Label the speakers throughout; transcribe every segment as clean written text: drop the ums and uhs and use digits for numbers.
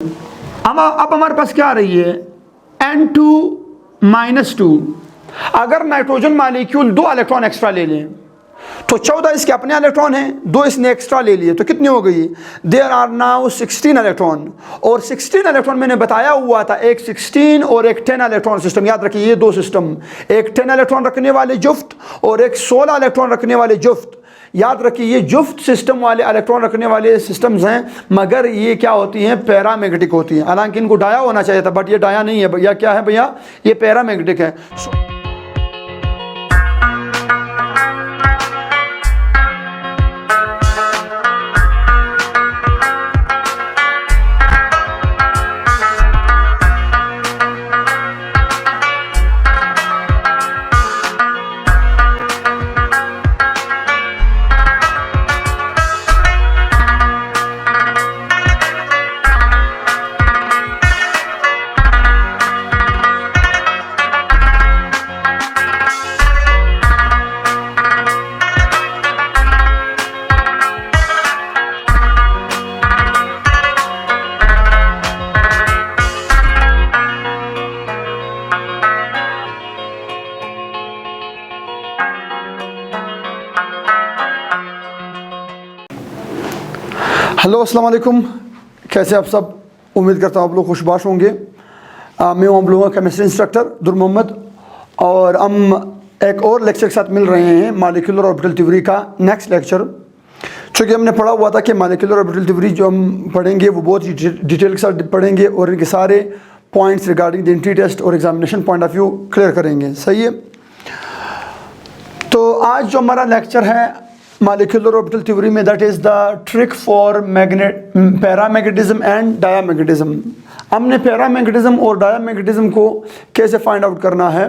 Speaker 1: अब हमारे पास क्या आ रही है, N2-2। अगर नाइट्रोजन मालिक्यूल 2 इलेक्ट्रॉन एक्स्ट्रा ले लें तो 14 इसके अपने इलेक्ट्रॉन हैं, 2 इसने एक्स्ट्रा ले लिए तो कितनी हो गई, देयर आर नाउ 16 इलेक्ट्रॉन। और 16 इलेक्ट्रॉन मैंने बताया हुआ था, एक 16 और एक 10 इलेक्ट्रॉन सिस्टम। याद रखिए ये 2 सिस्टम, एक 10 इलेक्ट्रॉन रखने वाले जुफ्त और एक 16 इलेक्ट्रॉन रखने वाले जुफ्त। याद रखिए ये जुफ्त सिस्टम वाले इलेक्ट्रॉन रखने वाले सिस्टम्स हैं, मगर ये क्या होती हैं, पैरामैग्नेटिक होती हैं। हालांकि इनको डाया होना चाहिए था, बट ये डाया नहीं है भैया। क्या है भैया, ये पैरामैग्नेटिक है। हेलो अस्सलाम वालेकुम, कैसे आप सब। उम्मीद करता हूँ आप लोग खुशबाश होंगे। मैं हूँ आप लोगों का केमिस्ट्री इंस्ट्रक्टर दुर मोहम्मद, और हम एक और लेक्चर के साथ मिल रहे हैं, मॉलिक्यूलर ऑर्बिटल थ्योरी का नेक्स्ट लेक्चर। चूँकि हमने पढ़ा हुआ था कि मॉलिक्यूलर ऑर्बिटल थ्योरी जो हम पढ़ेंगे वो बहुत ही डिटेल के साथ पढ़ेंगे और इनके सारे points regarding the entry test और examination point of view clear करेंगे। सही है। तो आज जो हमारा लेक्चर है मॉलिक्यूलर ऑर्बिटल थ्योरी में, that is the trick for paramagnetism and diamagnetism. हमने पैरामैग्नेटिज्म और डायामैग्नेटिज्म को कैसे फाइंड आउट करना है,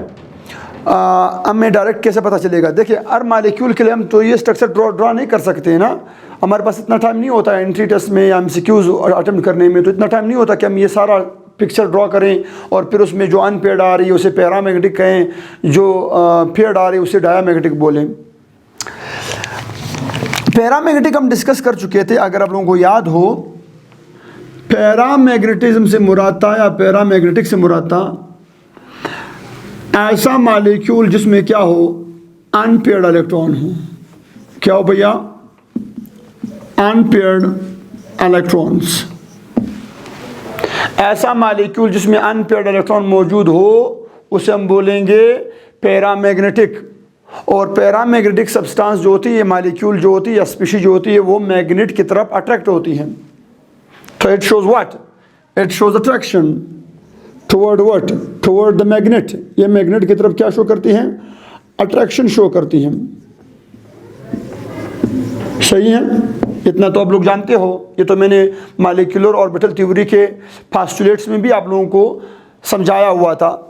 Speaker 1: हमें डायरेक्ट कैसे पता चलेगा। देखिए हर मॉलिक्यूल के लिए हम तो ये स्ट्रक्चर ड्रा नहीं कर सकते हैं ना, हमारे पास इतना टाइम नहीं होता है एंट्री टेस्ट में या एमसीक्यूज अटेम्प्ट करने में। तो इतना टाइम नहीं होता कि हम ये सारा पिक्चर ड्रॉ करें और फिर उसमें जो अनपेयर्ड आ रही है उसे पैरामैग्नेटिक कहें, जो पेयर्ड आ रही है उसे डायामैग्नेटिक बोलें। पैरामैग्नेटिक हम डिस्कस कर चुके थे, अगर आप लोगों को याद हो। पैरामैग्नेटिज्म से मुराद था या पैरामैग्नेटिक से मुराद था ऐसा मॉलिक्यूल जिसमें क्या हो, अनपेयर्ड इलेक्ट्रॉन हो। क्या हो भैया, अनपेयर्ड इलेक्ट्रॉन्स। ऐसा मॉलिक्यूल जिसमें अनपेयर्ड इलेक्ट्रॉन मौजूद हो उसे हम बोलेंगे पैरामैग्नेटिक। और पैरामैग्नेटिक सब्सटेंस जो होती है, मॉलिक्यूल जो होती है या स्पीशीज जो होती है, वो मैग्नेट की तरफ अट्रैक्ट होती हैं। तो it shows what, it shows attraction toward what, toward the magnet. ये मैग्नेट की तरफ क्या शो करती हैं, अट्रैक्शन शो करती हैं। सही है, इतना तो आप लोग जानते हो। ये तो मैंने मॉलिक्यूलर ऑर्बिटल थ्योरी के पोस्टुलेट्स में भी आप लोगों को समझाया हुआ था।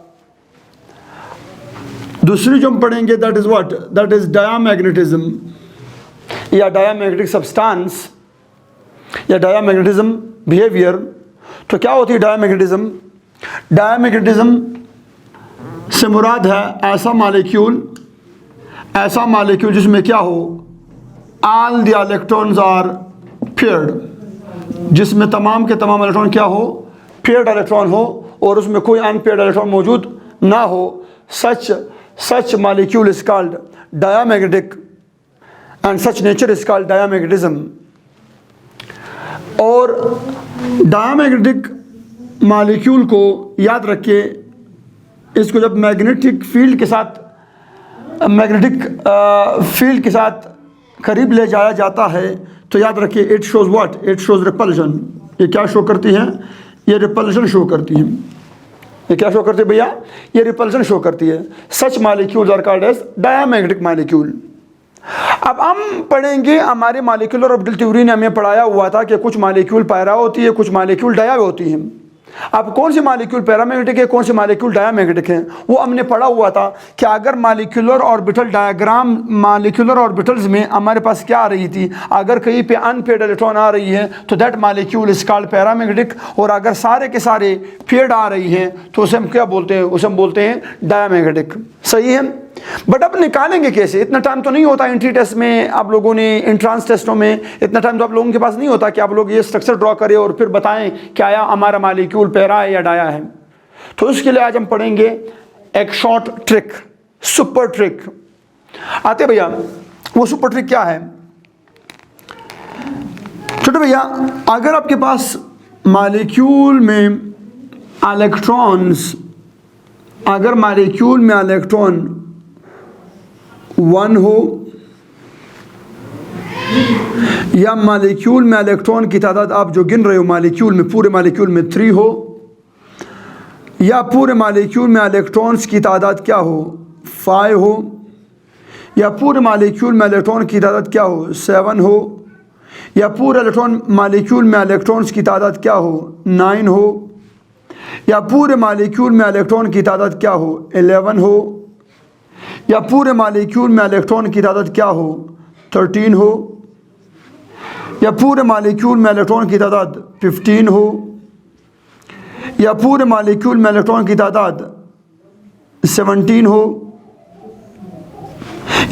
Speaker 1: दूसरी जो हम पढ़ेंगे that is what, that is diamagnetism या डायामैग्नेटिक सब्सटेंस या डायामैग्नेटिज्म बिहेवियर। तो क्या होती है डायामैग्नेटिज्म, डायामैग्नेटिज्म से मुराद है ऐसा मॉलिक्यूल जिसमें क्या हो, all the electrons are paired, जिसमें तमाम के तमाम इलेक्ट्रॉन क्या हो, पेयर्ड इलेक्ट्रॉन हो और उसमें कोई अनपेयर्ड इलेक्ट्रॉन मौजूद ना हो। Such molecule is called diamagnetic and such nature is called diamagnetism। और डायामैग्नेटिक मॉलिक्यूल को याद रखिए, इसको जब मैग्नेटिक फील्ड के साथ करीब ले जाया जाता है तो याद रखिए it shows what, it shows repulsion. ये क्या शो करती हैं, ये रिपल्शन शो करती हैं। ये क्या शो करती है भैया, ये रिपल्शन शो करती है। Such molecules are called as diamagnetic molecule. अब हम पढ़ेंगे, हमारे मॉलिक्यूलर ऑर्बिटल थ्योरी ने हमें पढ़ाया हुआ था कि कुछ मॉलिक्यूल पैरा होती है, कुछ मॉलिक्यूल डाया होती हैं। अब कौन सी मॉलिक्यूल पैरामैग्नेटिक है, कौन सी मॉलिक्यूल डायामैग्नेटिक है, वो हमने पढ़ा हुआ था कि अगर molecular orbital diagram, molecular orbitals में हमारे पास क्या आ रही थी, अगर कहीं पे अनपेयर्ड इलेक्ट्रॉन आ रही है तो that molecule is called paramagnetic, और अगर सारे के सारे पेयर्ड आ रही हैं तो उसे हम क्या बोलते हैं, उसे हम बोलते हैं डायामैग्नेटिक। सही है। बट अब निकालेंगे कैसे? इतना टाइम तो नहीं होता एंट्री टेस्ट में, आप लोगों ने एंट्रांस टेस्टों में इतना टाइम तो आप लोगों के पास नहीं होता कि आप लोग ये स्ट्रक्चर ड्रॉ करें और फिर बताएं कि आया हमारा मालिक्यूल पैरा है या डाया है। तो इसके लिए आज हम पढ़ेंगे एक शॉर्ट ट्रिक, सुपर ट्रिक। आते भैया, वो सुपर ट्रिक क्या है? छोटे भैया, अगर आपके पास मालिक्यूल में इलेक्ट्रॉन्स, अगर मालिक्यूल में इलेक्ट्रॉन 1 हो या मालिक्यूल में इलेक्ट्रॉन की तादाद आप जो गिन रहे हो मालिक्यूल में, पूरे मालिक्यूल में 3 हो, या पूरे मालिक्यूल में इलेक्ट्रॉन्स की तादाद क्या हो 5 हो, या पूरे मालिक्यूल में इलेक्ट्रॉन की तादाद क्या हो 7 हो, या पूरे इलेक्ट्रॉन मालिक्यूल में इलेक्ट्रॉन्स की तादाद क्या हो 9 हो, या पूरे मालिक्यूल में इलेक्ट्रॉन की तादाद क्या हो 11 हो, या पूरे मालिक्यूल में इलेक्ट्रॉन की तादाद क्या हो 13 हो, या पूरे मालिक्यूल में इलेक्ट्रॉन की तादाद 15 हो, या पूरे मालिक्यूल में इलेक्ट्रॉन की तादाद 17 हो,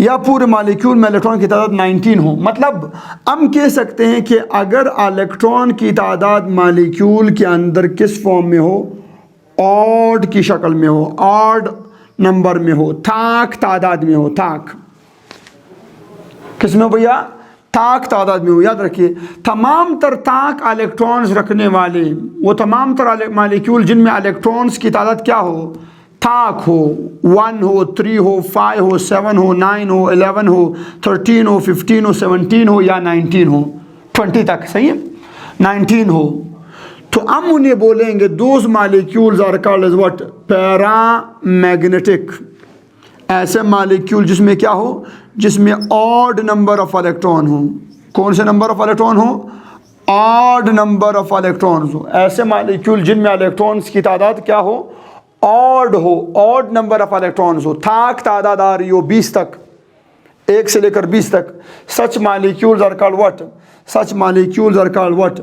Speaker 1: या पूरे मालिक्यूल में इलेक्ट्रॉन की तादाद 19 हो। मतलब हम कह सकते हैं कि अगर इलेक्ट्रॉन की तादाद मालिक्यूल के अंदर किस फॉर्म में हो, ऑड की शक्ल में हो, ऑड नंबर में हो, थाक तादाद में हो, थाक किस में हो भैया? थाक तादाद में हो। याद रखिए, तमाम तर थाक इलेक्ट्रॉन्स रखने वाले वो तमाम तर मालिक्यूल जिनमें इलेक्ट्रॉन्स की तादाद क्या हो, थाक हो, 1 हो, 3 हो, 5 हो, 7 हो, 9 हो, 11 हो, 13 हो, 15 हो, 17 हो या 19 हो, 20 तक, सही है, 19 हो, तो हम उन्हें बोलेंगे those molecules are called as what? Paramagnetic. ऐसे मालिक्यूल जिसमें क्या हो, जिसमें ऑड नंबर ऑफ इलेक्ट्रॉन हो। कौन से नंबर ऑफ इलेक्ट्रॉन हो? ऑड नंबर ऑफ इलेक्ट्रॉन्स हो। ऐसे मालिक्यूल जिनमें इलेक्ट्रॉन्स की तादाद क्या हो, ऑड हो, ऑड नंबर ऑफ इलेक्ट्रॉन्स हो, थाक तादाद आ रही हो 20 तक, 1 से लेकर 20 तक, such molecules are called what? Such molecules are called what?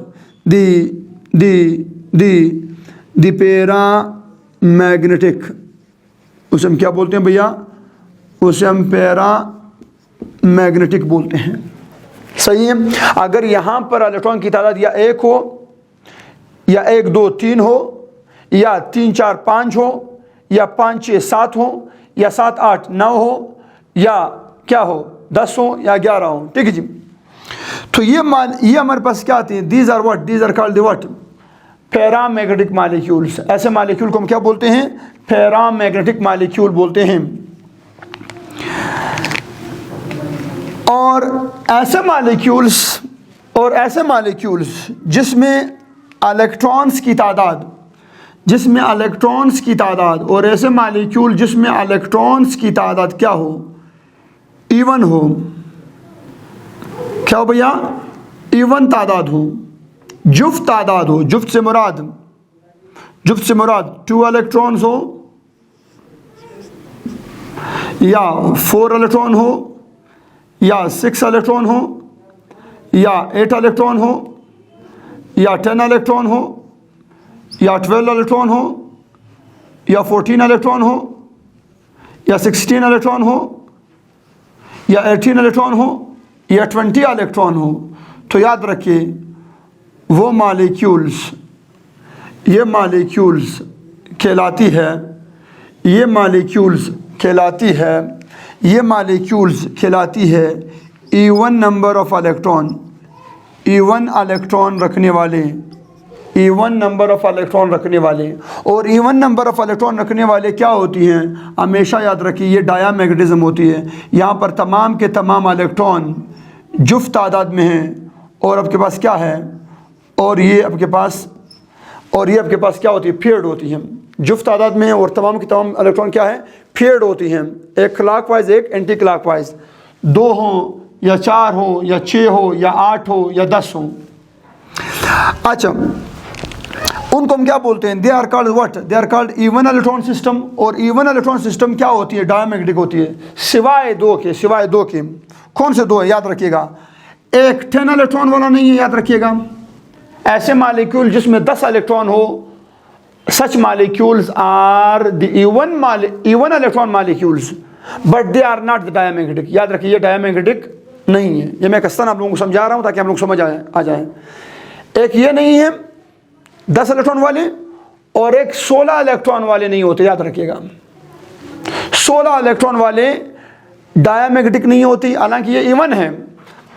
Speaker 1: The paramagnetic. उसे हम क्या बोलते हैं भैया? उसे हम पैरामैग्नेटिक बोलते हैं, सही है। अगर यहाँ पर इलेक्ट्रॉन की तादाद या 1 हो, या 1 2 3 हो, या 3 4 5 हो, या 5 6 7 हो, या 7 8 9 हो, या क्या हो 10 हो, या 11 हो, ठीक है जी। तो ये हमारे पास क्या आते हैं? These are what? These are called what? Paramagnetic molecules. ऐसे मालिक्यूल को हम क्या बोलते हैं? पैरामैग्नेटिक मालिक्यूल बोलते हैं। और ऐसे मालिक्यूल्स जिसमें इलेक्ट्रॉन्स की तादाद, और ऐसे मालिक्यूल जिसमें इलेक्ट्रॉन्स की तादाद क्या हो, इवन हो। क्या हो भैया? इवन तादाद हो, जुफ्त तादाद हो। जुफ्त से मुराद 2 इलेक्ट्रॉन्स हो, या 4 इलेक्ट्रॉन हो, या 6 इलेक्ट्रॉन हो, या 8 इलेक्ट्रॉन हो, या 10 इलेक्ट्रॉन हो, या 12 इलेक्ट्रॉन हो, या 14 इलेक्ट्रॉन हो, या 16 इलेक्ट्रॉन हो, या 18 इलेक्ट्रॉन हो, या 20 इलेक्ट्रॉन हो। तो याद रखिए, वो मालिक्यूल्स, ये मालिक्यूल्स कहलाती है even number of electron, even electron रखने वाले, इवन नंबर ऑफ इलेक्ट्रॉन रखने वाले। और इवन नंबर ऑफ इलेक्ट्रॉन रखने वाले क्या होती हैं? हमेशा याद रखिए, ये डायामैग्नेटिज्म होती है। यहाँ पर तमाम के तमाम इलेक्ट्रॉन जुफ्त तादाद में हैं, और आपके पास क्या है, और ये आपके पास क्या होती है? पेयर्ड होती हैं, जुफ्त तादाद में है, और तमाम के तमाम इलेक्ट्रॉन क्या है? पेयर्ड होती हैं, एक क्लॉकवाइज एक एंटी क्लॉकवाइज, 2 हो या 4 हो या 6 हो या 8 हो या 10 हो। अच्छा, उनको हम क्या बोलते हैं? They are called what? They are called even electron system. और इवन इलेक्ट्रॉन सिस्टम क्या होती है? डायमैग्नेटिक होती है, सिवाय दो के। कौन से 2 है? याद रखिएगा, एक 10 इलेक्ट्रॉन वाला नहीं है, याद रखिएगा। ऐसे मालिक्यूल जिसमें 10 इलेक्ट्रॉन हो, such molecules are the even electron molecules. But they are not diamagnetic. याद रखिए ये डायमैग्नेटिक नहीं है। ये मैं कस्तन आप लोगों को समझा रहा हूँ ताकि आप लोग समझ आ जाए। एक ये नहीं है 10 इलेक्ट्रॉन वाले, और एक 16 इलेक्ट्रॉन वाले नहीं होते, याद रखिएगा। 16 इलेक्ट्रॉन वाले डायमैग्नेटिक नहीं होती, हालांकि ये इवन है,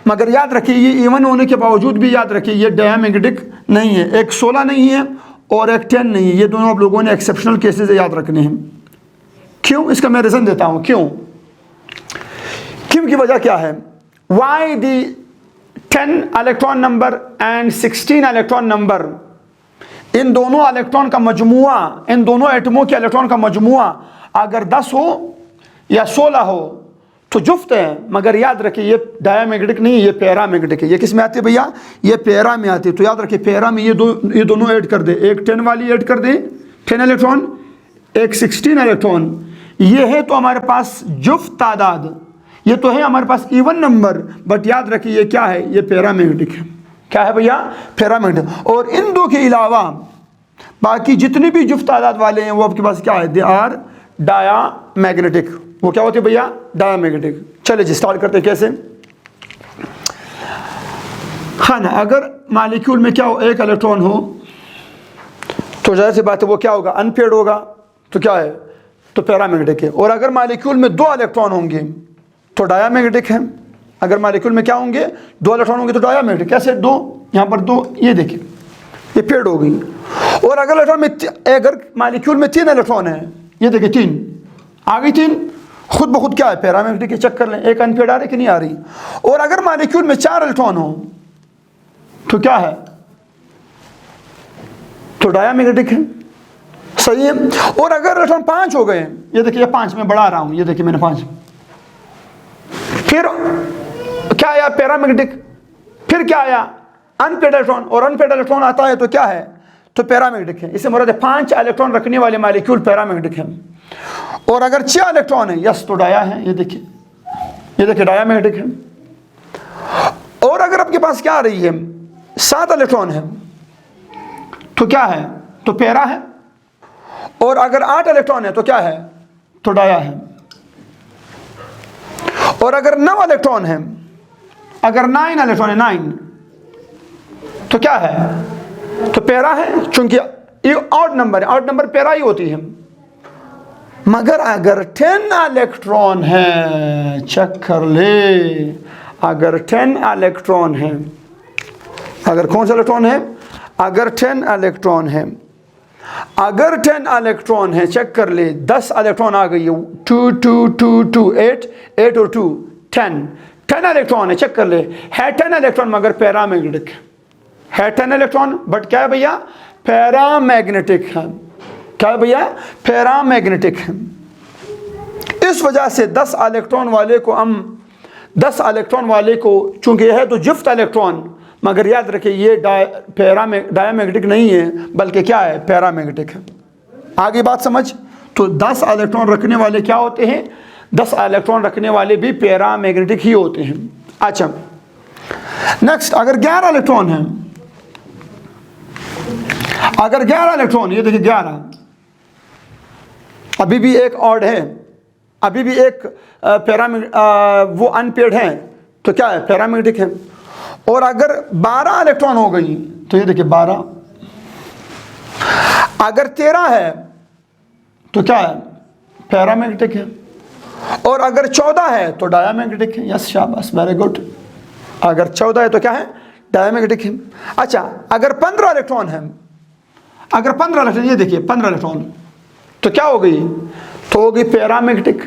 Speaker 1: मगर याद रखिए ये इवन होने के बावजूद भी याद रखिए ये डायमैग्नेटिक नहीं है। एक 16 नहीं है और एक 10 नहीं है। ये दोनों आप लोगों ने एक्सेप्शनल केसेस याद रखने हैं। क्यों? इसका मैं रीज़न देता हूँ क्यों की वजह क्या है। Why the 10 electron number and 16 electron number, इन दोनों इलेक्ट्रॉन का मजमुआ, इन दोनों एटमों के इलेक्ट्रॉन का मजमुआ अगर 10 हो या 16 हो तो जुफ्त है, मगर याद रखिए ये डायमैग्नेटिक नहीं है, ये पैरामैग्नेटिक है। ये किस में आती है भैया? ये पैरा में आती है। तो याद रखिए पैरा में ये दोनों ऐड कर दे, एक 10 वाली ऐड कर दे 10 इलेक्ट्रॉन, एक 16 इलेक्ट्रॉन। ये है तो हमारे पास जुफ्त तादाद, ये तो है हमारे पास इवन नंबर, बट याद रखिए ये क्या है? ये पैरामैग्नेटिक है। क्या है भैया? पैरामैग्नेटिक। और इन दो के अलावा बाकी जितने भी जुफ्त तादाद वाले हैं वो आपके पास क्या है? They are diamagnetic. वो क्या होते हैं भैया? डायामैग्नेटिक। चलिए जी स्टार्ट करते हैं। कैसे? हाँ ना, अगर मॉलिक्यूल में क्या हो, एक इलेक्ट्रॉन हो तो जाहिर सी बात है वो क्या होगा? अनपेयर्ड होगा, तो क्या है? तो पैरामैग्नेटिक है। और अगर मॉलिक्यूल में 2 इलेक्ट्रॉन होंगे तो डायामैग्नेटिक है। अगर मॉलिक्यूल में क्या होंगे? 2 इलेक्ट्रॉन होंगे तो डायामैग्नेटिक। कैसे 2? यहाँ पर 2, ये देखिए ये पेयर्ड हो गई। और अगर इलेक्ट्रॉन में अगर मॉलिक्यूल में 3 इलेक्ट्रॉन है, ये देखिए 3 आ गई, 3 खुद ब खुद क्या है? पैरामैग्नेटिक है। चेक कर लें एक अनपेयर्ड आ रही कि नहीं आ रही। और अगर मॉलिक्यूल में 4 इलेक्ट्रॉन हो तो क्या है? तो डायामैग्नेटिक है। सही है। और अगर इलेक्ट्रॉन 5 हो गए, ये देखिए 5 में बढ़ा रहा हूं, ये देखिए मैंने 5, फिर क्या आया? पैरामैग्नेटिक। फिर क्या आया? Unpaired electron. और अनपेयर्ड इलेक्ट्रॉन आता है तो क्या है? तो पैरामैग्नेटिक है। इससे मुराद है 5 इलेक्ट्रॉन रखने वाले मॉलिक्यूल पैरामैग्नेटिक है। और अगर 6 इलेक्ट्रॉन है, यस तो डाया है। ये देखिए डायामैग्नेटिक है। और अगर आपके पास क्या आ रही है? 7 इलेक्ट्रॉन है तो क्या है? तो पैरा है। और अगर 8 इलेक्ट्रॉन है तो क्या है? तो डाया है। और अगर 9 इलेक्ट्रॉन है, अगर 9 इलेक्ट्रॉन है, 9 तो क्या है? तो पैरा है, चूंकि ये ऑड नंबर है, ऑड नंबर पैरा ही होती है। मगर अगर 10 इलेक्ट्रॉन है, चेक कर ले, अगर 10 इलेक्ट्रॉन है, अगर कौन सा इलेक्ट्रॉन है? अगर 10 इलेक्ट्रॉन है, अगर 10 इलेक्ट्रॉन है, चेक कर ले, 10 इलेक्ट्रॉन आ गई है, 2 2 2 2 8 और 2 10 इलेक्ट्रॉन है। चेक कर ले, है 10 इलेक्ट्रॉन मगर पैरामैग्नेटिक है 10 इलेक्ट्रॉन, बट क्या है भैया? पैरामैग्नेटिक है। क्या है भैया? पैरामैग्नेटिक है। इस वजह से 10 इलेक्ट्रॉन वाले को हम 10 इलेक्ट्रॉन वाले को, चूंकि है तो जुफ्त इलेक्ट्रॉन, मगर याद रखिए ये डायामैग्नेटिक नहीं है, बल्कि क्या है? पैरामैग्नेटिक है। आगे बात समझ। तो 10 इलेक्ट्रॉन रखने वाले क्या होते हैं? 10 इलेक्ट्रॉन रखने वाले भी पैरामैग्नेटिक ही होते हैं। अच्छा नेक्स्ट, अगर 11 इलेक्ट्रॉन है, अगर 11 इलेक्ट्रॉन, ये देखिए 11, अभी भी एक ऑड है, अभी भी एक वो अनपेयर्ड है, तो क्या है? पैरामैग्नेटिक है। और अगर 12 इलेक्ट्रॉन हो गई तो ये देखिए 12, अगर 13 है तो क्या है? पैरामैग्नेटिक है। और अगर 14 है तो डायामैग्नेटिक है। यस शाबाश, वेरी गुड। अगर 14 है तो क्या है? डायामैग्नेटिक है। अच्छा अगर 15 इलेक्ट्रॉन है, अगर 15 इलेक्ट्रॉन, ये देखिए 15 इलेक्ट्रॉन, तो क्या हो गई? तो हो गई पैरामैग्नेटिक।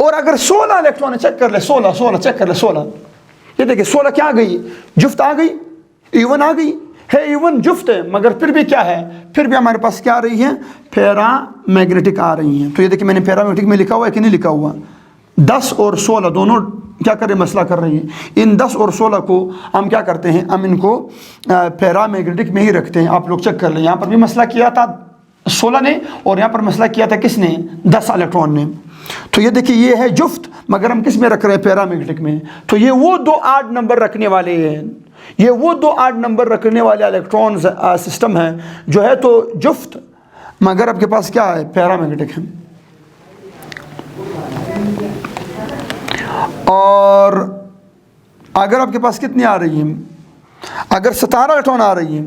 Speaker 1: और अगर 16 इलेक्ट्रॉन है, चेक कर ले, 16 चेक कर ले, 16, ये देखिए 16 क्या आ गई? जुफ्त आ गई, इवन आ गई है, इवन जुफ्त है, मगर फिर भी क्या है? फिर भी हमारे पास क्या आ रही है? पैरामैग्नेटिक आ रही हैं। तो ये देखिए मैंने पैरामैग्नेटिक में लिखा हुआ है कि नहीं लिखा हुआ? 10 और 16 दोनों क्या कर रहे हैं? मसला कर रही हैं। इन 10 और 16 को हम क्या करते हैं? हम इनको पैरामैग्नेटिक में ही रखते हैं। आप लोग चेक कर लें, यहाँ पर भी मसला किया था 16 ने, और यहाँ पर मसला किया था किसने? 10 इलेक्ट्रॉन ने। तो ये देखिए ये है जुफ्त, मगर हम किस में रख रहे हैं? पैरामैग्नेटिक में। तो ये वो 2 8 नंबर रखने वाले हैं, ये वो 2 8 नंबर रखने वाले इलेक्ट्रॉन सिस्टम है जो है तो जुफ्त, मगर आपके पास क्या है? पैरामैग्नेटिक है। और अगर आपके पास कितनी आ रही है, अगर 17 इलेक्ट्रॉन आ रही है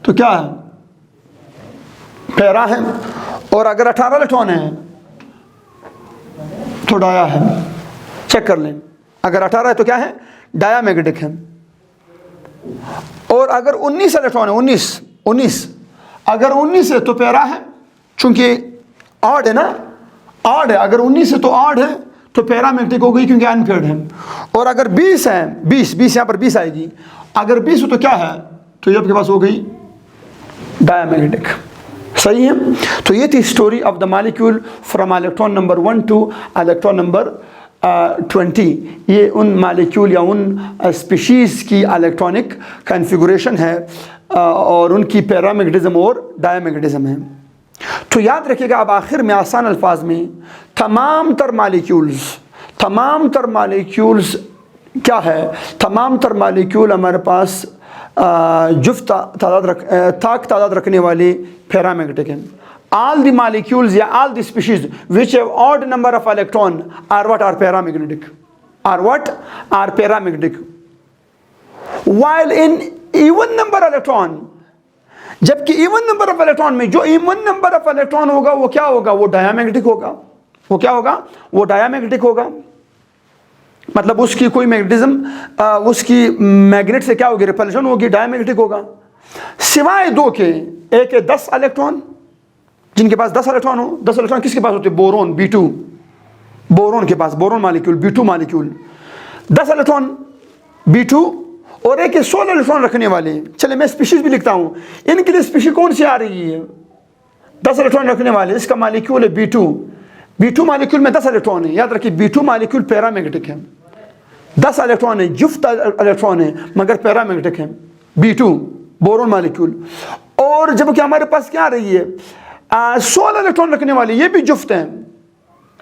Speaker 1: तो क्या है, पैरा है। और अगर 18 इलेक्ट्रॉन है तो डाया है। चेक कर लें, अगर 18 है तो क्या है, डायामैग्नेटिक है। और अगर 19 इलेक्ट्रॉन है, 19 अगर 19 है तो पैरा है, चूंकि ऑड है ना, ऑड है। अगर 19 है तो ऑड है तो पैरामैग्नेटिक हो गई क्योंकि अनपेयर्ड है। और अगर 20 है, 20 यहाँ पर 20 आएगी, अगर 20 हो तो क्या है, तो ये आपके पास हो गई डायामैग्नेटिक। सही है। तो ये थी story of the molecule from electron number 1 two electron number 20। ये उन मॉलिक्यूल या उन स्पीशीज़ की इलेक्ट्रॉनिक कॉन्फ़िगरेशन है और उनकी पैरामैग्नेटिज्म और डायामैग्नेटिज्म है। तो याद रखिएगा, अब आखिर में आसान अल्फाज में तमाम तर मालिक्यूल्स क्या है, तमाम तर मालिक्यूल हमारे पास जुफ्त तादाद रखने वाले पैरामैग्नेटिक हैं। All the molecules या all the species which have odd number of electron are what, are paramagnetic, are what, are paramagnetic, while in even number electron, जबकि इवन नंबर ऑफ इलेक्ट्रॉन में जो even number of electron होगा वो क्या होगा, वो diamagnetic होगा। वो क्या होगा, वो डायामैग्नेटिक होगा। मतलब उसकी कोई मैग्नेटिज्म, उसकी मैग्नेट से क्या होगी, रिपल्शन होगी, डायामैग्नेटिक होगा। सिवाय दो के, एक है 10 इलेक्ट्रॉन, जिनके पास 10 इलेक्ट्रॉन हो। 10 इलेक्ट्रॉन किसके पास होते हैं, बोरोन, B2, बोरोन के पास, boron molecule, B2 molecule, 10 electron B2, और एक 16 इलेक्ट्रॉन रखने वाले। चले मैं स्पीशीज भी लिखता हूं, इनके लिए स्पीशीज कौन सी आ रही है, 10 इलेक्ट्रॉन रखने वाले। इसका मॉलिक्यूल है B2 मॉलिक्यूल में 10 इलेक्ट्रॉन है। याद रखिए B2 मॉलिक्यूल पैरामैग्नेटिक है, 10 इलेक्ट्रॉन है, जुफ्त इलेक्ट्रॉन है मगर पैरामैग्नेटिक है, B2 बोरोन मॉलिक्यूल। और जबकि हमारे पास क्या आ रही है, 16 इलेक्ट्रॉन रखने वाले, ये भी जुफ्त हैं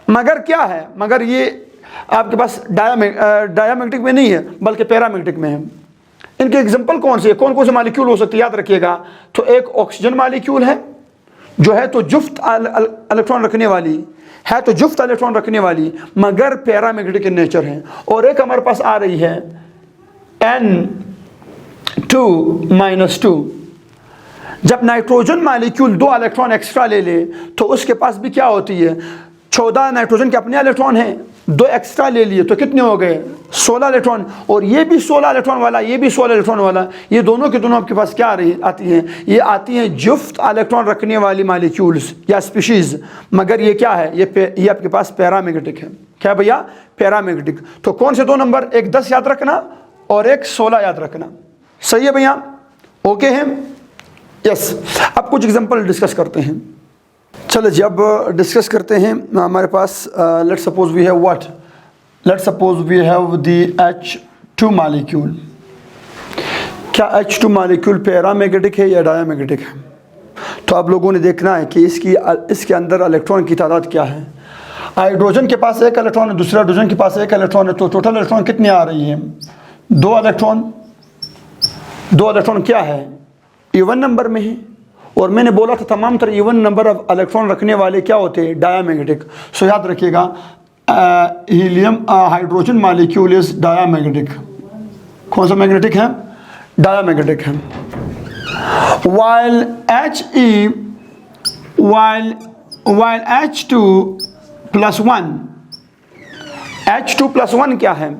Speaker 1: मगर क्या है, मगर ये आपके पास डायामैग्नेटिक में नहीं है बल्कि पैरामैग्नेटिक में है। इनके एग्जांपल कौन से, कौन कौन से मॉलिक्यूल हो सकते हैं, याद रखिएगा। तो एक ऑक्सीजन मॉलिक्यूल है जो है तो जुफ्त इलेक्ट्रॉन रखने वाली है, तो जुफ्त इलेक्ट्रॉन रखने वाली मगर पैरामैग्नेटिक इन नेचर है। और एक हमारे पास आ रही है N2-2। जब नाइट्रोजन मॉलिक्यूल 2 इलेक्ट्रॉन एक्स्ट्रा ले ले तो उसके पास भी क्या होती है, 14 नाइट्रोजन के अपने इलेक्ट्रॉन हैं, 2 एक्स्ट्रा ले लिए तो कितने हो गए, 16 इलेक्ट्रॉन। और ये भी 16 इलेक्ट्रॉन वाला, ये भी 16 इलेक्ट्रॉन वाला, ये दोनों के दोनों आपके पास क्या आती हैं, ये आती हैं जुफ्त इलेक्ट्रॉन रखने वाली मॉलिक्यूल्स या स्पीशीज़। मगर ये क्या है, ये आपके पास पैरामैग्नेटिक है। क्या भैया, पैरामैग्नेटिक। तो कौन से 2 नंबर, एक 10 याद रखना और एक 16 याद रखना। सही है भैया, ओके है, यस। अब कुछ एग्जाम्पल डिस्कस करते हैं। चलो जी, अब डिस्कस करते हैं। हमारे पास let suppose we have what, let suppose we have the H2 molecule. क्या H2 मॉलिक्यूल पैरामैग्नेटिक है या डायामैग्नेटिक है? तो आप लोगों ने देखना है कि इसके अंदर इलेक्ट्रॉन की तादाद क्या है। हाइड्रोजन के पास 1 इलेक्ट्रॉन है, दूसरे हाइड्रोजन के पास 1 इलेक्ट्रॉन है, तो टोटल इलेक्ट्रॉन कितने आ रही है, 2 इलेक्ट्रॉन। 2 इलेक्ट्रॉन क्या है, इवन नंबर में है। और मैंने बोला था तमाम तरह इवन नंबर ऑफ इलेक्ट्रॉन रखने वाले क्या होते हैं, डायामैग्नेटिक। सो याद रखिएगा, helium hydrogen molecule is diamagnetic. कौन सा मैग्नेटिक है, डायामैग्नेटिक है। while H2+1 क्या है,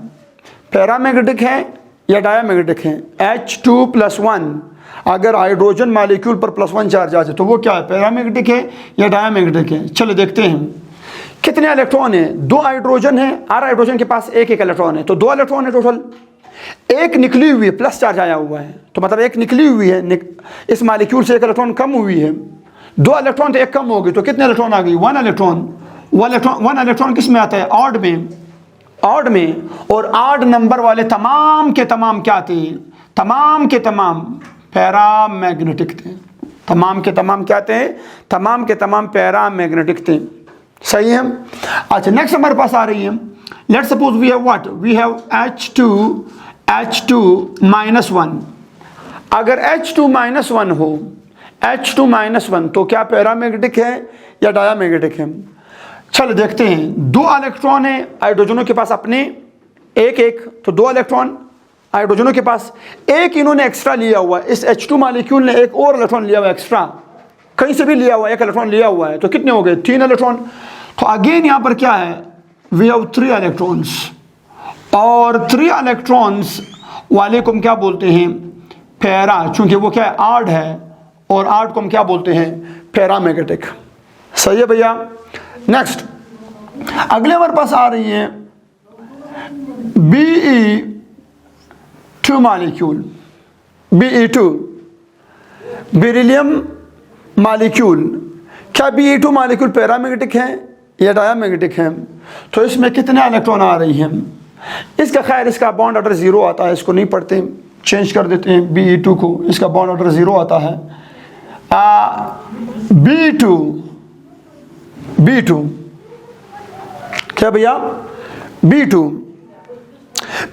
Speaker 1: पैरामैग्नेटिक है या डायामैग्नेटिक है? H2+1, अगर हाइड्रोजन मॉलिक्यूल पर +1 चार्ज आ जाए तो वो क्या है, पैरामैग्नेटिक है या डायामैग्नेटिक है? चलो देखते हैं कितने इलेक्ट्रॉन है। 2 हाइड्रोजन है, हर हाइड्रोजन के पास 1 इलेक्ट्रॉन है, तो 2 इलेक्ट्रॉन है टोटल। एक निकली हुई है, प्लस चार्ज आया हुआ है, तो मतलब एक निकली हुई है, इस मॉलिक्यूल से 1 इलेक्ट्रॉन कम हुई है। 2 इलेक्ट्रॉन तो 1 कम हो गई, तो कितने इलेक्ट्रॉन आ गई, 1 इलेक्ट्रॉन। 1 इलेक्ट्रॉन किस में आता है, ऑड में, ऑड में। और ऑड नंबर वाले तमाम के तमाम क्या थे, तमाम के तमाम पैरामैग्नेटिक थे। तमाम के तमाम क्या थे, तमाम के तमाम पैरामैग्नेटिक थे। सही है। अच्छा, नेक्स्ट हमारे पास आ रही है, let's suppose we have what, we have H2-1। अगर H2-1 हो, H2-1 तो क्या पैरामैग्नेटिक है या डायामैग्नेटिक है? चलो देखते हैं, 2 इलेक्ट्रॉन है हाइड्रोजनों के पास अपने, एक एक, तो 2 इलेक्ट्रॉन हाइड्रोजनों के पास, एक इन्होंने एक्स्ट्रा लिया हुआ है, इस H2 मॉलिक्यूल ने एक और इलेक्ट्रॉन लिया हुआ है एक्स्ट्रा, कहीं से भी लिया हुआ है, एक इलेक्ट्रॉन लिया हुआ है, तो कितने हो गए 3 इलेक्ट्रॉन। तो अगेन यहाँ पर क्या है, वी हैव 3 इलेक्ट्रॉन्स, और 3 इलेक्ट्रॉन्स वाले को हम क्या बोलते हैं, पैरा, चूंकि वो क्या है आड है, और आड को हम क्या बोलते हैं, पैरामैग्नेटिक। सही है भैया। नेक्स्ट अगले हमारे पास आ रही है Be2 molecule, Be2 beryllium molecule. क्या Be2 मॉलिक्यूल पैरामैग्नेटिक है या डायामैग्नेटिक है? तो इसमें कितने इलेक्ट्रॉन आ रही हैं? इसका खैर इसका बॉन्ड ऑर्डर 0 आता है, इसको नहीं पढ़ते, चेंज कर देते हैं Be2 को, इसका बॉन्ड ऑर्डर 0 आता है। B2 क्या भैया,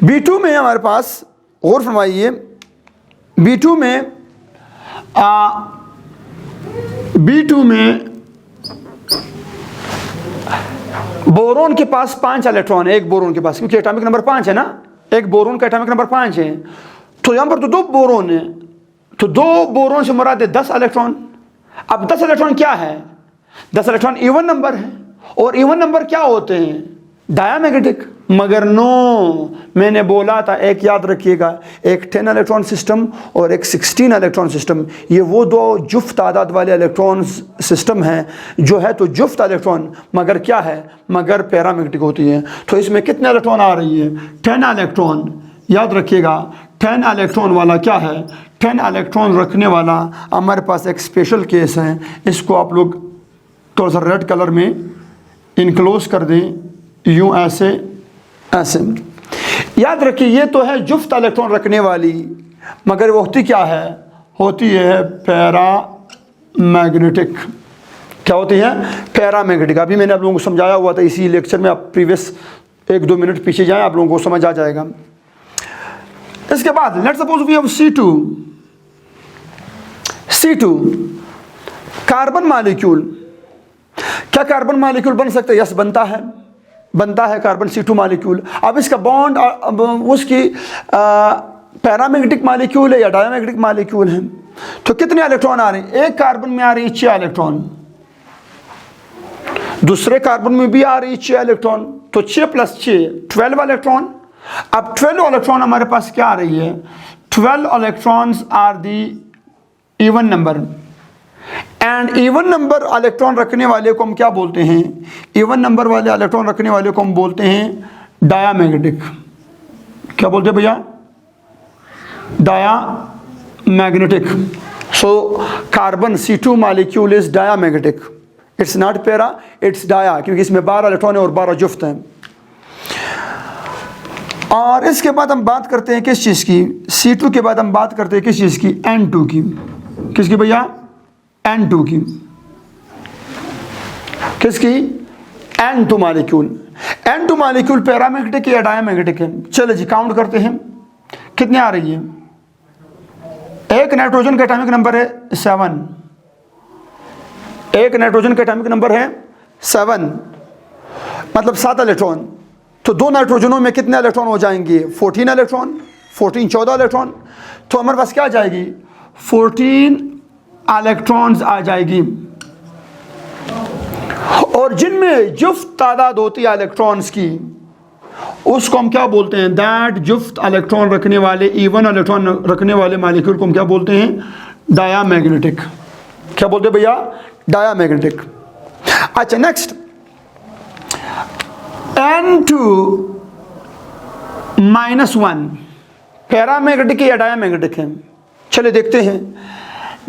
Speaker 1: B2 में हमारे पास और फरमाइए, B2 में बोरोन के पास 5 इलेक्ट्रॉन है, एक बोरोन के पास, क्योंकि एटॉमिक नंबर 5 है ना, एक बोरोन का एटॉमिक नंबर 5 है, तो यहाँ पर तो 2 बोरोन है, तो 2 बोरोन से मुराद है 10 इलेक्ट्रॉन। अब 10 इलेक्ट्रॉन क्या है, 10 इलेक्ट्रॉन इवन नंबर है, और इवन नंबर क्या होते हैं, डायामैग्नेटिक। मगर नो, मैंने बोला था, एक याद रखिएगा, एक 10 इलेक्ट्रॉन सिस्टम और एक 16 इलेक्ट्रॉन सिस्टम, ये वो 2 जुफ्त तादाद वाले इलेक्ट्रॉन सिस्टम हैं, जो है तो जुफ्त इलेक्ट्रॉन, मगर क्या है, मगर पैरामैग्नेटिक होती है। तो इसमें कितने इलेक्ट्रॉन आ रही है, 10 इलेक्ट्रॉन। याद रखिएगा 10 इलेक्ट्रॉन वाला क्या है, 10 इलेक्ट्रॉन रखने वाला हमारे पास एक स्पेशल केस है, इसको आप लोग थोड़ा सा रेड कलर में इनक्लोज कर दें, यूँ ऐसे ऐसे। याद रखिए ये तो है जुफ्त इलेक्ट्रॉन रखने वाली, मगर वो होती क्या है, होती है पैरामैग्नेटिक। क्या होती है, पैरामैग्नेटिक। अभी मैंने आप लोगों को समझाया हुआ था इसी लेक्चर में, आप प्रीवियस 1-2 मिनट पीछे जाएं, आप लोगों को समझ आ जाएगा। इसके बाद let's suppose we have C2 carbon molecule. क्या कार्बन मॉलिक्यूल बन सकता है? यस, बनता है कार्बन C2 मॉलिक्यूल। अब इसका बॉन्ड उसकी पैरामैग्नेटिक मॉलिक्यूल है या डायामैग्नेटिक मॉलिक्यूल है? तो कितने इलेक्ट्रॉन आ रहे हैं, एक कार्बन में आ रही है 6 इलेक्ट्रॉन, दूसरे कार्बन में भी आ रही है 6 इलेक्ट्रॉन, तो 6 + 6 12 इलेक्ट्रॉन। अब 12 इलेक्ट्रॉन हमारे पास क्या आ रही है, 12 electrons are the even number, and even number electron रखने वाले को हम क्या बोलते हैं, इवन नंबर वाले इलेक्ट्रॉन रखने वाले को हम बोलते हैं डायामैग्नेटिक। क्या बोलते हैं भैया, diamagnetic. So carbon C2 molecule is diamagnetic, it's not para, it's dia, क्योंकि इसमें 12 इलेक्ट्रॉन है और 12 जुफ्त हैं। और इसके बाद हम बात करते हैं किस चीज़ की, C2 के बाद हम बात करते हैं किस चीज़ की, N2 की। किसकी भैया, N2 की। किसकी, N2 molecule. N2 molecule paramagnetic या डायामैग्नेटिक है? चलो जी काउंट करते हैं, कितने आ रही है। एक नाइट्रोजन का एटॉमिक नंबर है 7, एक नाइट्रोजन का एटॉमिक नंबर है 7, मतलब 7 इलेक्ट्रॉन। तो 2 नाइट्रोजनों में कितने इलेक्ट्रॉन हो जाएंगे, 14 इलेक्ट्रॉन, 14 इलेक्ट्रॉन। तो हमारे पास क्या आ जाएगी, 14 इलेक्ट्रॉन्स आ जाएगी। और जिनमें जुफ्त तादाद होती है इलेक्ट्रॉन्स की, उसको हम क्या बोलते हैं, दैट जुफ्त इलेक्ट्रॉन रखने वाले, इवन इलेक्ट्रॉन रखने वाले मॉलिक्यूल को हम क्या बोलते हैं, डायामैग्नेटिक। क्या बोलते हैं भैया, डायामैग्नेटिक। अच्छा नेक्स्ट, N2-1 पैरामैग्नेटिक या डायामैग्नेटिक है? चलिए देखते हैं।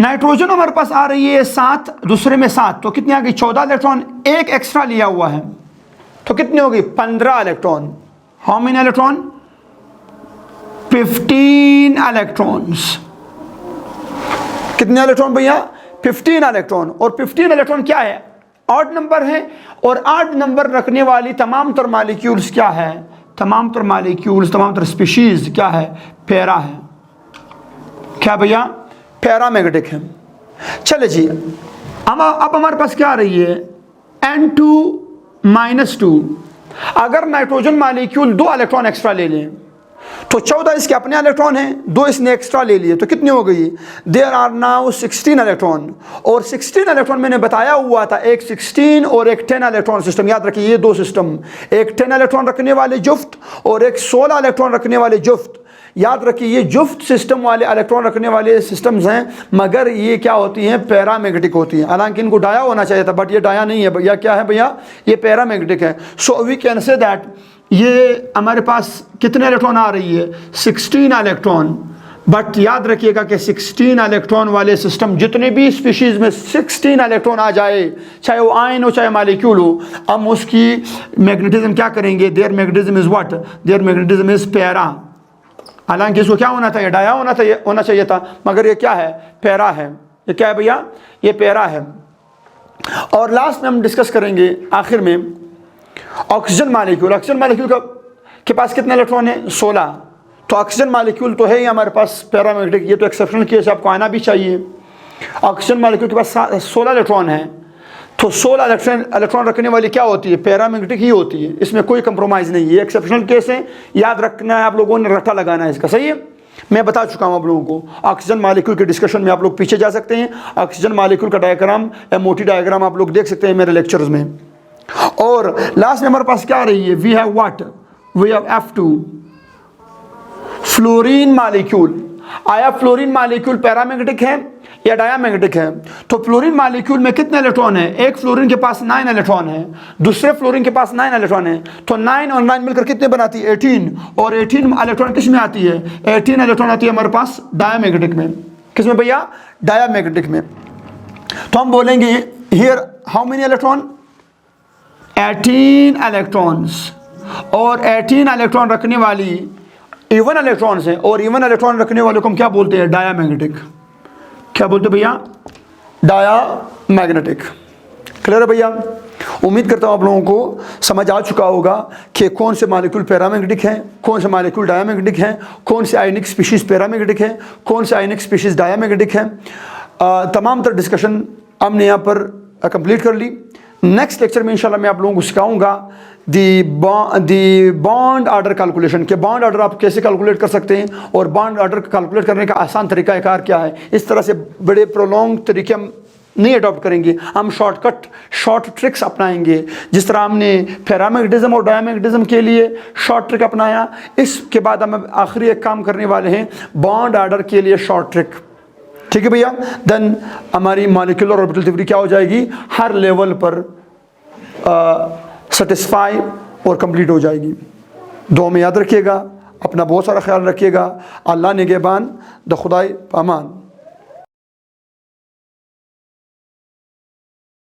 Speaker 1: नाइट्रोजन हमारे पास आ रही है 7, दूसरे में 7, तो कितनी आ गई, 14 इलेक्ट्रॉन। एक एक्स्ट्रा लिया हुआ है तो कितनी होगी, 15 electron. How many electron, 15 electrons. कितने इलेक्ट्रॉन भैया, 15 इलेक्ट्रॉन। और 15 इलेक्ट्रॉन क्या है, ऑड नंबर है, और ऑड नंबर रखने वाली तमाम तर मॉलिक्यूल्स क्या है, तमाम तर मॉलिक्यूल्स, तमाम तर स्पीशीज क्या है, पैरा है। क्या भैया, पैरामैग्नेटिक है। चले जी, अब हमारे पास क्या आ रही है, N2 -2। अगर नाइट्रोजन मालिक्यूल 2 इलेक्ट्रॉन एक्स्ट्रा ले लें तो 14 इसके अपने इलेक्ट्रॉन हैं, 2 इसने एक्स्ट्रा ले लिए तो कितने हो गई? There are now 16 electron. और 16 इलेक्ट्रॉन मैंने बताया हुआ था, एक 16 और एक 10 इलेक्ट्रॉन सिस्टम। याद रखिए ये 2 सिस्टम, एक 10 इलेक्ट्रॉन रखने वाले जुफ्त और एक 16 इलेक्ट्रॉन रखने वाले जुफ्त। याद रखिए ये जुफ्त सिस्टम वाले इलेक्ट्रॉन रखने वाले सिस्टम्स हैं, मगर ये क्या होती हैं? पैरामैग्नेटिक होती हैं। हालांकि इनको डाया होना चाहिए था, बट ये डाया नहीं है भैया। क्या है भैया? ये पैरामैग्नेटिक है। So we can say that ये हमारे पास कितने इलेक्ट्रॉन आ रही है? 16 इलेक्ट्रॉन। बट याद रखिएगा कि 16 इलेक्ट्रॉन वाले सिस्टम, जितने भी स्पीशीज़ में 16 इलेक्ट्रॉन आ जाए, चाहे वो आयन हो चाहे मालिक्यूल हो, हम उसकी मैग्नेटिज्म क्या करेंगे? Their magnetism is what? Their magnetism is para. हालांकि इसको क्या होना था? डाया होना चाहिए था, मगर ये क्या है? पैरा है। ये क्या है भैया? ये पैरा है। और लास्ट में हम डिस्कस करेंगे आखिर में ऑक्सीजन मालिक्यूल। ऑक्सीजन मालिक्यूल के पास कितने इलेक्ट्रॉन है? 16। तो ऑक्सीजन मालिक्यूल तो है ही हमारे पास पैरामैग्नेटिक, ये तो एक्सेप्शनल केस है, आपको आना भी चाहिए। ऑक्सीजन मालिक्यूल के पास 16 इलेक्ट्रॉन है, तो 16 इलेक्ट्रॉन रखने वाली क्या होती है? पैरामैग्नेटिक ही होती है। इसमें कोई कंप्रोमाइज़ नहीं है, ये एक्सेप्शनल केस है, याद रखना है आप लोगों ने, रट्टा लगाना है इसका। सही है, मैं बता चुका हूँ आप लोगों को। ऑक्सीजन मालिक्यूल के डिस्कशन में आप लोग पीछे जा सकते हैं, ऑक्सीजन मालिक्यूल का डायग्राम, MOT डायग्राम आप लोग देख सकते हैं मेरे लेक्चर्स में। और लास्ट में हमारे पास क्या आ रही है? We have what? We have F2, fluorine molecule. आया फ्लोरीन मालिक्यूल पैरामैग्नेटिक है या डायामैग्नेटिक है? तो फ्लोरीन मालिक्यूल में कितने इलेक्ट्रॉन है? एक फ्लोरीन के पास 9 इलेक्ट्रॉन है, दूसरे फ्लोरीन के पास 9 इलेक्ट्रॉन है। तो 9 और 9 मिलकर कितने बनाती है? 18। और 18 इलेक्ट्रॉन किस में आती है? 18 इलेक्ट्रॉन आती है हमारे पास डायामैग्नेटिक में। किस में भैया? डायामैग्नेटिक में। तो हम बोलेंगे here how many electron? 18 electrons. और 18 इलेक्ट्रॉन रखने वाली इवन इलेक्ट्रॉन्स हैं, और इवन इलेक्ट्रॉन रखने वाले को हम क्या बोलते हैं? डायामैग्नेटिक। क्या बोलते हैं भैया? डायामैग्नेटिक। क्लियर है भैया? उम्मीद करता हूँ आप लोगों को समझ आ चुका होगा कि कौन से मालिक्यूल पैरामैग्नेटिक हैं, कौन से मालिक्यूल डायामैग्नेटिक हैं, कौन से आयनिक स्पीशीज़ पैरामैग्नेटिक हैं, कौन से आयनिक स्पीशीज़ डायामैग्नेटिक हैं। तमाम तरह डिस्कशन हमने यहाँ पर कंप्लीट कर ली। नेक्स्ट लेक्चर में इंशाल्लाह मैं आप लोगों को सिखाऊंगा दी बॉन्ड ऑर्डर कैलकुलेशन, के बॉन्ड ऑर्डर आप कैसे कैलकुलेट कर सकते हैं और बॉन्ड ऑर्डर कैलकुलेट करने का आसान तरीका कार क्या है। इस तरह से बड़े प्रोलॉन्ग तरीके हम नहीं अडॉप्ट करेंगे, हम शॉर्ट ट्रिक्स अपनाएंगे। जिस तरह हमने पैरामैग्नेटिज्म और डायामैग्नेटिज्म के लिए शॉर्ट ट्रिक अपनाया, इसके बाद हम आखिरी एक काम करने वाले हैं बॉन्ड ऑर्डर के लिए शॉर्ट ट्रिक। ठीक है भैया? देन हमारी मॉलिक्यूलर ऑर्बिटल थ्योरी क्या हो जाएगी? हर लेवल पर सेटिस्फाई और कंप्लीट हो जाएगी। दुआ में याद रखिएगा, अपना बहुत सारा ख्याल रखिएगा। अल्लाह निगहबान, द खुदाई पामान।